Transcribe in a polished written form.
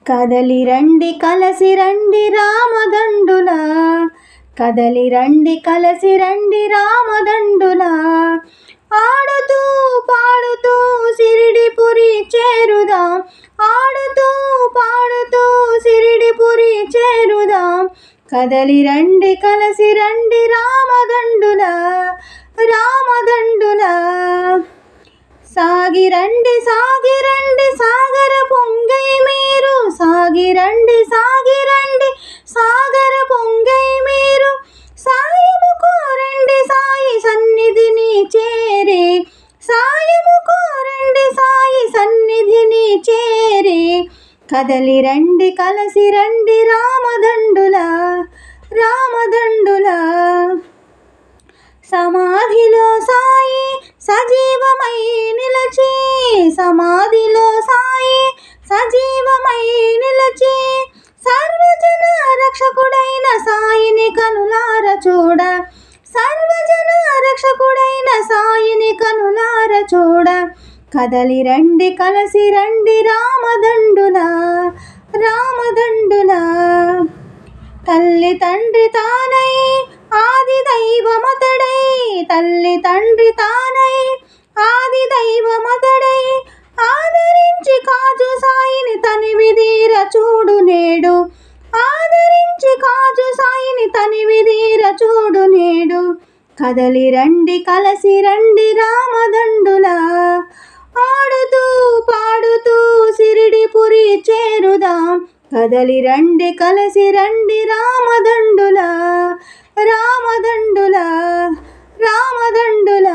కదలి రండి కలసి రండి రామదండుల, కదలి రండి కలసి రండి రామదండుల, ఆడుతూ పాడుతూ సిరిడిపురి చేరుదాం, ఆడుతూ పాడుతూ సిరిడిపురి చేరుదాం. కదలి రండి కలసి రండి రామదండుల, రామదండుల. సాగిరండి సాగిరండి సాగర పొంగై మీరు, సాగిరండి సాగిరండి సాగర పొంగై మీరు, సాయము కోరండి సాయి సన్నిధిని చేరే, సాయము కోరండి సాయి సన్నిధిని చేరే. కదలి రండి కలసి రండి రామదండుల, రామదండుల. సమాధిలో సాయి సజీవమై నిలచి, సమాధిలో సాయి సజీవమై నిలచి, సర్వజన రక్షకుడైన సాయిని కనులార చూడ, సర్వజన రక్షకుడైన సాయిని కనులార చూడ. కదలి రండి కలసి రండి రామదండుల, రామదండుల. తల్లి తండ్రి తానై ఆది దైవమతడై, తల్లి తండ్రి తానై ఆది దైవమతడై, ఆదరించి కాజు సాయిని తనివిదీర చూడు నేడు, ఆదరించి కాజు సాయిని తనివిదీర చూడు నేడు. కదలి రండి కలసి రండి రామదండుల, ఆడుతూ పాడుతూ సిరిడిపురి చేరుదాం. కదలి రండి కలసి రండి రామదండుల, రామదండుల, రామదండుల.